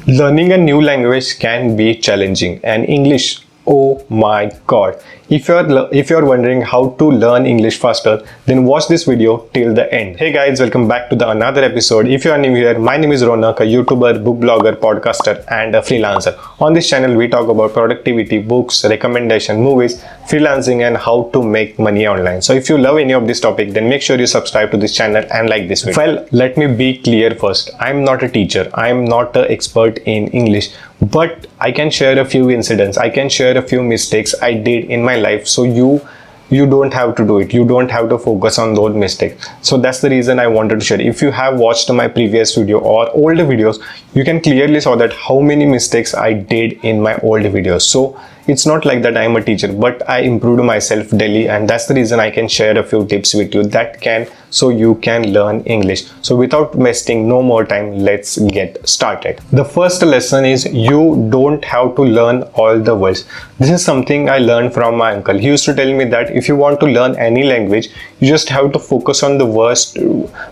Learning a new language can be challenging, and English, oh my god. If you're wondering how to learn English faster, then watch this video till the end. Hey guys, welcome back to the another episode. If you are new here, my name is Ronak, a YouTuber, book blogger, podcaster and a freelancer. On this channel we talk about productivity, books, recommendation, movies, freelancing and how to make money online. So if you love any of this topic, then make sure you subscribe to this channel and like this video. Well, let me be clear first. I'm not a teacher. I'm not an expert in English, but I can share a few incidents. I can share a few mistakes I did in my life, so you don't have to do it. You don't have to focus on those mistakes. So that's the reason I wanted to share. If you have watched my previous video or older videos, you can clearly saw that how many mistakes I did in my old videos. So it's not like that I'm a teacher, but I improved myself daily, and that's the reason I can share a few tips with you that can so you can learn English. So without wasting no more time, let's get started. The first lesson is you don't have to learn all the words. This is something I learned from my uncle. He used to tell me that if you want to learn any language, you just have to focus on the words,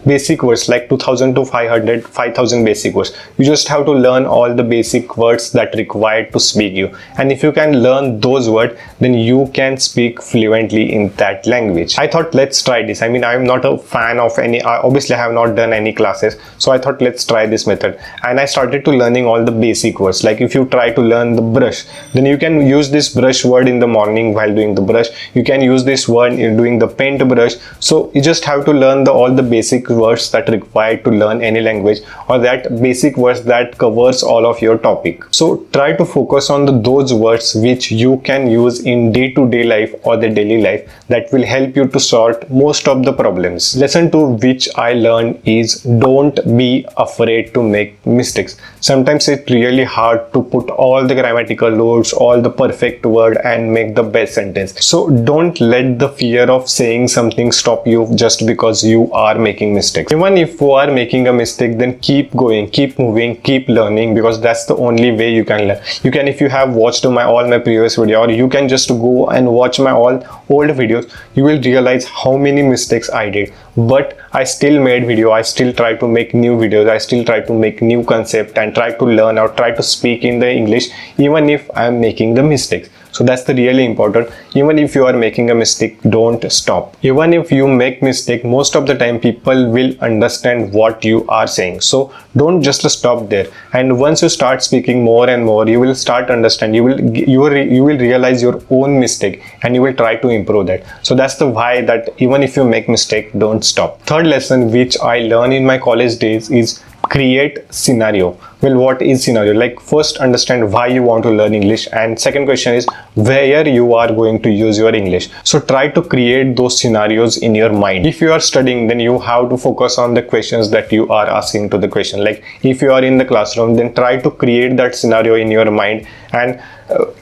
basic words like 2000 to 500, 5000 basic words. You just have to learn all the basic words that required to speak you. And if you can learn those words, then you can speak fluently in that language. I thought let's try this. I mean, I'm not a fan of any, obviously I have not done any classes, so I thought let's try this method, and I started to learning all the basic words. Like if you try to learn the brush, then you can use this brush word in the morning while doing the brush. You can use this word in doing the paint brush. So you just have to learn all the basic words that required to learn any language, or that basic words that covers all of your topic. So try to focus on those words which you can use in day-to-day life or the daily life, that will help you to sort most of the problems. Lesson 2 which I learned is don't be afraid to make mistakes. Sometimes it's really hard to put all the grammatical rules, all the perfect word and make the best sentence. So don't let the fear of saying something stop you just because you are making mistakes. Even if you are making a mistake, then keep going, keep moving, keep learning, because that's the only way you can learn. You can, if you have watched all my previous video, or you can just go and watch my all old videos, you will realize how many mistakes I did, but I still made video. I still try to make new videos. I still try to make new concept and try to learn or try to speak in the English even if I am making the mistakes. So that's the really important. Even if you are making a mistake, don't stop. Even if you make mistake, most of the time people will understand what you are saying. So don't just stop there. And once you start speaking more and more, you will start understand. You will realize your own mistake and you will try to improve that. So that's the why that even if you make mistake, don't stop. Third lesson which I learned in my college days is create scenario. Well, what is scenario? Like first understand why you want to learn English, and second question is where you are going to use your English. So try to create those scenarios in your mind. If you are studying, then you have to focus on the questions that you are asking to the question. Like if you are in the classroom, then try to create that scenario in your mind and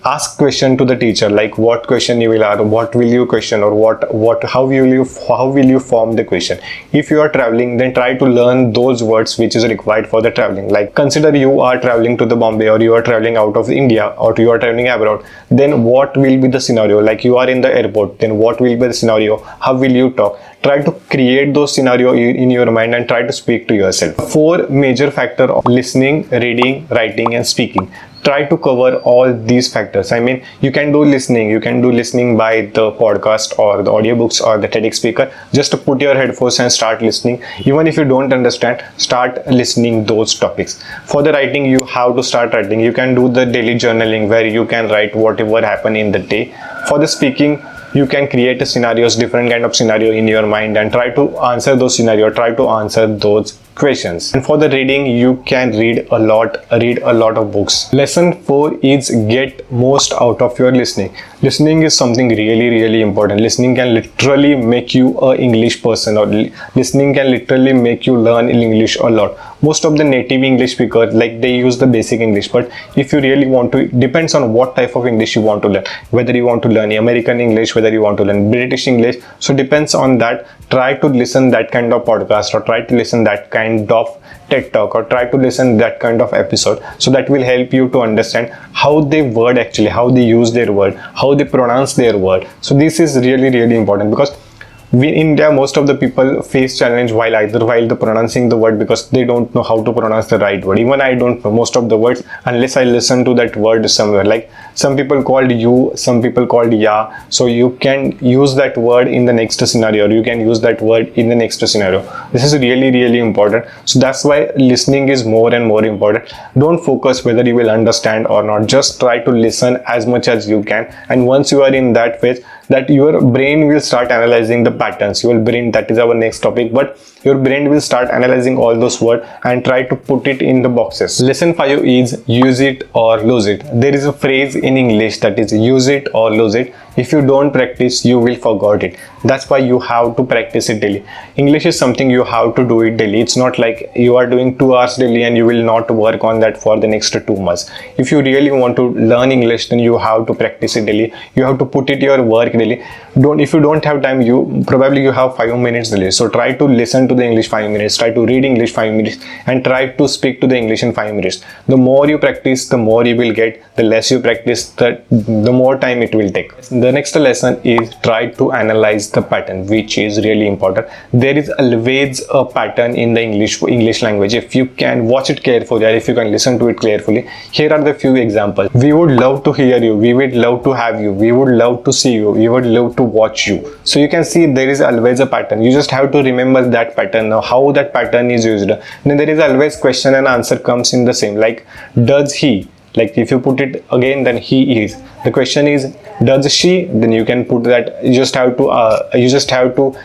ask question to the teacher, like what question you will ask, what will you question, or how will you form the question. If you are traveling, then try to learn those words which is required for the traveling. Like consider you are traveling to the Bombay, or you are traveling out of India, or you are traveling abroad, then what will be the scenario? Like you are in the airport, then what will be the scenario? How will you talk? Try to create those scenario in your mind and try to speak to yourself. 4 major factors of listening, reading, writing and speaking. Try to cover all these factors. I mean, you can do listening by the podcast or the audiobooks or the TEDx speaker. Just put your headphones and start listening. Even if you don't understand, start listening those topics. For the writing, you have to start writing. You can do the daily journaling where you can write whatever happened in the day. For the speaking, you can create a scenarios, different kind of scenario in your mind, and try to answer those scenario, try to answer those questions. And for the reading, you can read a lot of books. Lesson 4 is get most out of your listening. Listening is something really important. Listening can literally make you a English person, or listening can literally make you learn English a lot. Most of the native English speakers, like they use the basic English, but if you really want to, it depends on what type of English you want to learn, whether you want to learn American English, whether you want to learn British English. So depends on that. Try to listen that kind of podcast, or try to listen that kind of TED talk, or try to listen that kind of episode. So that will help you to understand how they word actually, how they use their word, how they pronounce their word. So this is really important, because in India, most of the people face challenge while the pronouncing the word, because they don't know how to pronounce the right word. Even I don't know most of the words unless I listen to that word somewhere. Like some people called you, some people called ya. So you can use that word in the next scenario, or you can use that word in the next scenario. This is really important. So that's why listening is more and more important. Don't focus whether you will understand or not. Just try to listen as much as you can, and once you are in that phase, that your brain will start analyzing the patterns. Your brain, that is our next topic, but your brain will start analyzing all those words and try to put it in the boxes. Lesson 5 is use it or lose it. There is a phrase in English that is use it or lose it. If you don't practice, you will forget it. That's why you have to practice it daily. English is something you have to do it daily. It's not like you are doing 2 hours daily and you will not work on that for the next 2 months. If you really want to learn English, then you have to practice it daily. You have to put it your work daily. If you don't have time, you have 5 minutes daily. So try to listen to the English 5 minutes, try to read English 5 minutes, and try to speak to the English in 5 minutes. The more you practice, the more you will get. The less you practice, the more time it will take. The next lesson is try to analyze the pattern, which is really important. There is always a pattern in the English language. If you can watch it carefully, or if you can listen to it carefully, here are the few examples. We would love to hear you, we would love to have you, we would love to see you, we would love to watch you. So you can see there is always a pattern. You just have to remember that pattern, now how that pattern is used. Then there is always question and answer comes in the same, like does he. Like if you put it again, then he is. The question is does she, then you can put that. You just have to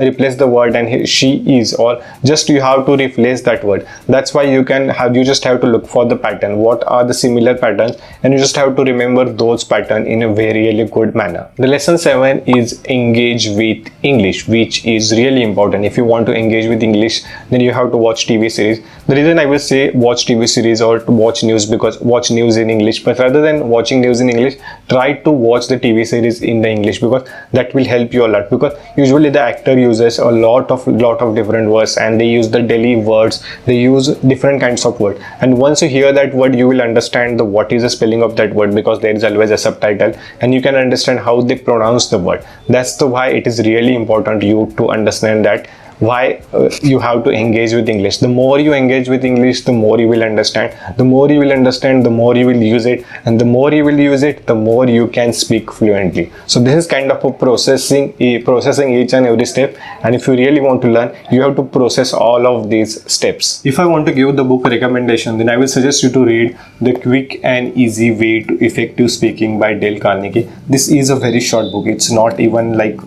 replace the word and she is, or just you have to replace that word. That's why you just have to look for the pattern, what are the similar patterns, and you just have to remember those patterns in a very really good manner. The lesson 7 is engage with English, which is really important. If you want to engage with English, then you have to watch TV series. The reason I will say watch TV series or to watch news, because watch news in English, but rather than watching news in English, try to watch the TV series in the English, because that will help you a lot. Because usually the actor uses a lot of different words, and they use the daily words, they use different kinds of words, and once you hear that word, you will understand what is the spelling of that word, because there is always a subtitle, and you can understand how they pronounce the word. That's why it is really important you to understand that why you have to engage with English. The more you engage with English, the more you will understand. The more you will understand, the more you will use it, and the more you will use it, the more you can speak fluently. So this is kind of a processing each and every step, and if you really want to learn, you have to process all of these steps. If I want to give the book recommendation, then I will suggest you to read The Quick and Easy Way to Effective Speaking by Dale Carnegie. This is a very short book. It's not even like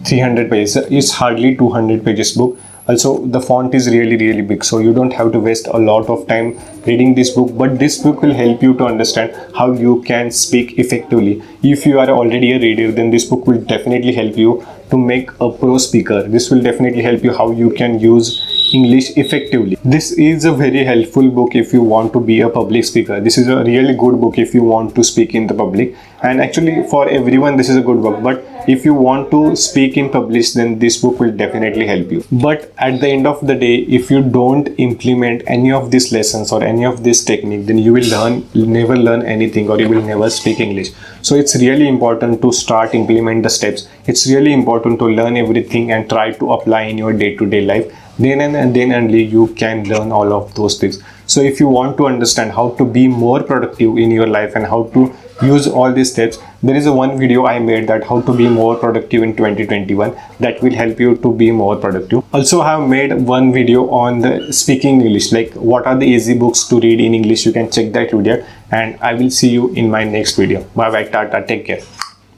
300 pages. It's hardly 200 pages book. Also the font is really big, so you don't have to waste a lot of time reading this book, but this book will help you to understand how you can speak effectively. If you are already a reader, then this book will definitely help you to make a pro speaker. This will definitely help you how you can use English effectively. This is a very helpful book if you want to be a public speaker. This is a really good book if you want to speak in the public, and actually for everyone this is a good book, but if you want to speak in public, then this book will definitely help you. But at the end of the day, if you don't implement any of these lessons or any of this technique, then you will never learn anything, or you will never speak English. So it's really important to start implement the steps. It's really important to learn everything and try to apply in your day-to-day life. Then only you can learn all of those things. So if you want to understand how to be more productive in your life and how to use all these steps, there is one video I made, that how to be more productive in 2021, that will help you to be more productive. Also I have made one video on the speaking English, like what are the easy books to read in English. You can check that video, and I will see you in my next video. Bye bye, tata, take care.